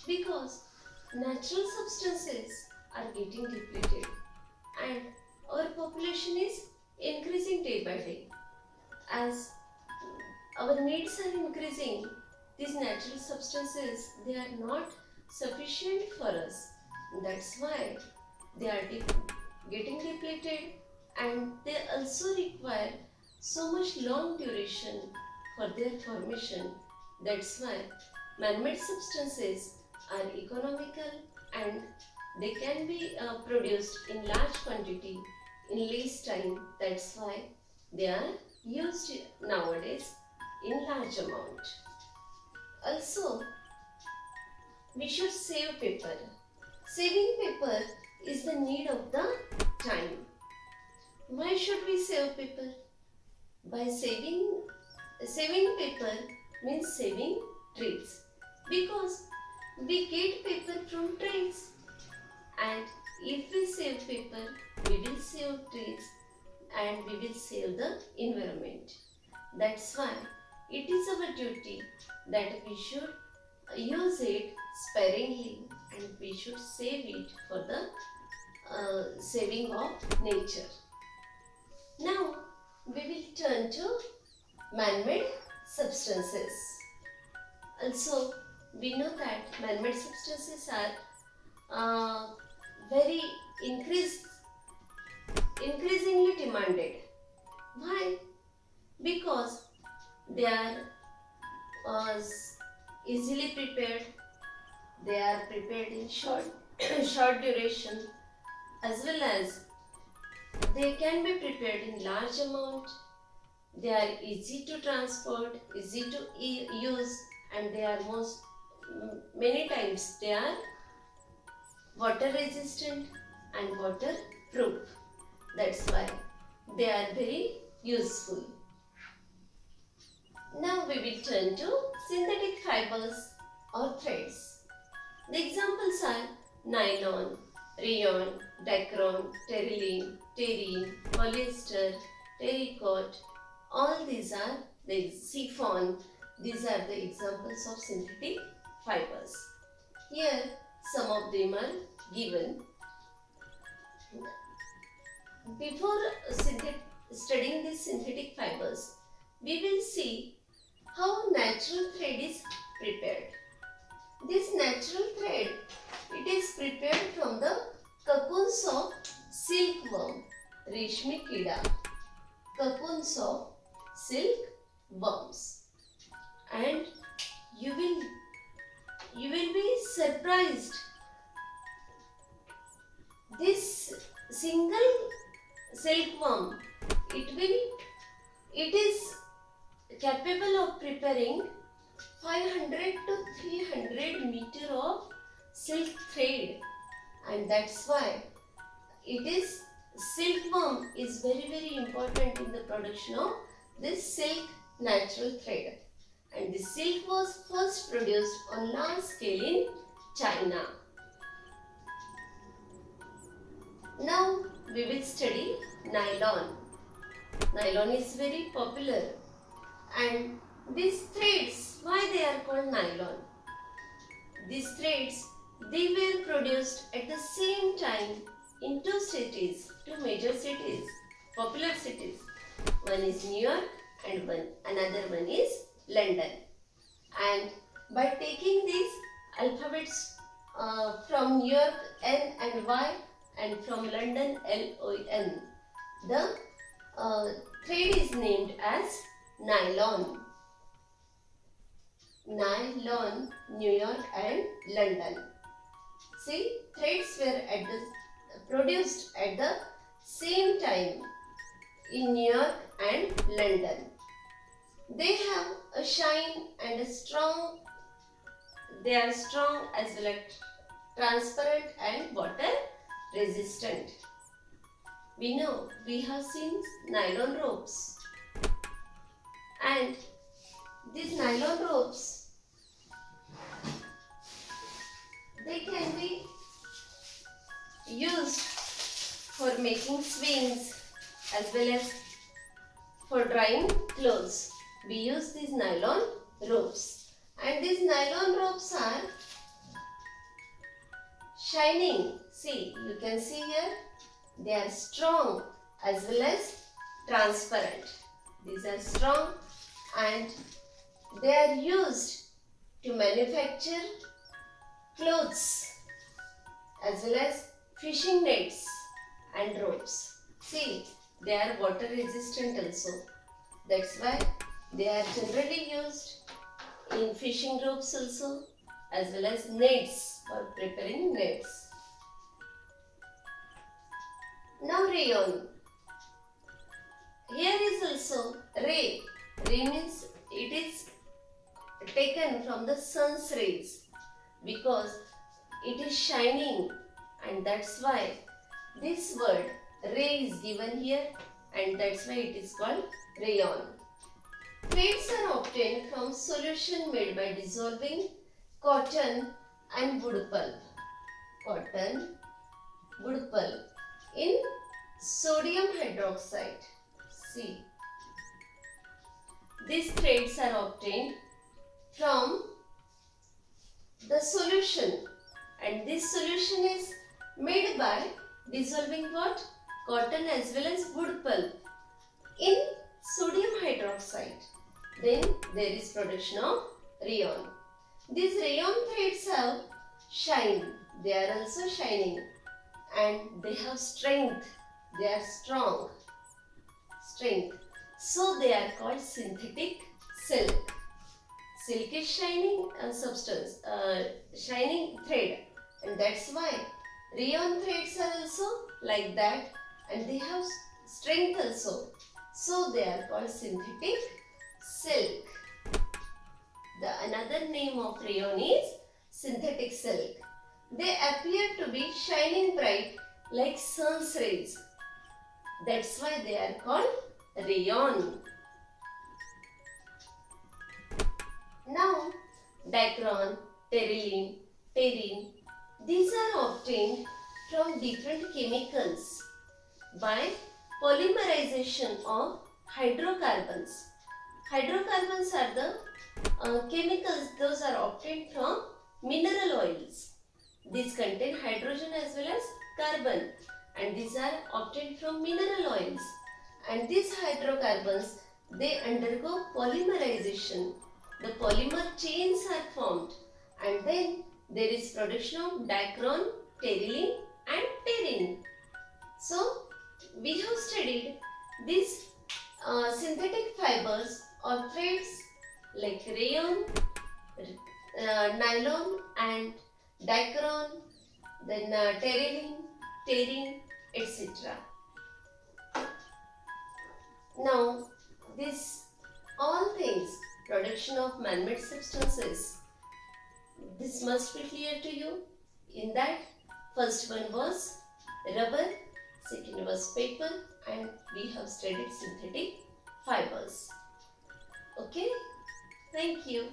because natural substances are getting depleted and our population is increasing day by day. As our needs are increasing, these natural substances, they are not sufficient for us. That's why they are getting depleted, and they also require so much long duration for their formation. That's why man-made substances are economical and they can be produced in large quantity in less time. That's why they are used nowadays in large amount. Also, we should save paper. Saving paper is the need of the time. Why should we save paper? By saving paper means saving trees, because we get paper from trees, and if we save paper, we will save trees and we will save the environment. That's why it is our duty that we should use it sparingly and we should save it for the saving of nature. Now we will turn to man-made substances. Also, we know that man-made substances are very increasingly demanded. Why? Because they are easily prepared, they are prepared in short duration, as well as they can be prepared in large amount. They are easy to transport, easy to use, and they are many times they are water resistant and water proof. That's why they are very useful. Now we will turn to synthetic fibers or threads. The examples are nylon, rayon, dacron, terylene, terene, polyester, terracotta. All these are the chiffon. These are the examples of synthetic fibers. Here some of them are given. Before studying these synthetic fibers, we will see how natural thread is prepared. This natural thread, it is prepared from the cocoons of silkworm, Reshmi Kida, cocoons of silkworms, and you will be surprised. This single silkworm, it is capable of preparing 500 to 300 meter of silk thread, and that's why silkworm is very important in the production of this silk natural thread, and the silk was first produced on large scale in China. Now we will study nylon. Nylon is very popular, and these threads, why they are called nylon? These threads, they were produced at the same time in two major cities, popular cities. One is New York and another one is London. And by taking these alphabets from New York N and Y and from London LON, the thread is named as nylon. Nylon, New York and London. See, threads were produced at the same time in New York and London. They have a shine and they are strong as well as transparent and water resistant. We know, we have seen nylon ropes, and these nylon ropes, they can be used for making swings as well as for drying clothes. We use these nylon ropes, and these nylon ropes are shining. See, you can see here, they are strong as well as transparent. These are strong and they are used to manufacture clothes as well as fishing nets and ropes. See, they are water resistant also. That's why they are generally used in fishing ropes also as well as nets for preparing nets. Now rayon. Here is also ray. Ray means it is taken from the sun's rays because it is shining, and that's why this word ray is given here, and that's why it is called rayon. Threads are obtained from solution made by dissolving cotton and wood pulp. Cotton, wood pulp in sodium hydroxide. See, these threads are obtained from the solution, and this solution is made by dissolving what? Cotton as well as wood pulp in sodium hydroxide. Then there is production of rayon. These rayon threads have shine. They are also shining and they have strength. They are strong. Strength. So they are called synthetic silk. Silk is shining substance, shining thread, and that's why rayon threads are also like that, and they have strength also. So they are called synthetic silk. The another name of rayon is synthetic silk. They appear to be shining bright like sun's rays. That's why they are called rayon. Now, dacron, terylene, terene, these are obtained from different chemicals by polymerization of hydrocarbons. Hydrocarbons are the chemicals, those are obtained from mineral oils. These contain hydrogen as well as carbon, and these are obtained from mineral oils. And these hydrocarbons, they undergo polymerization. The polymer chains are formed, and then there is production of dacron, terylene and terene. So, we have studied these synthetic fibers or threads like rayon, nylon and dacron, then terylene, terene, etc. Now, this all things, production of man-made substances, this must be clear to you. In that, first one was rubber, second was paper, and we have studied synthetic fibers. Okay, thank you.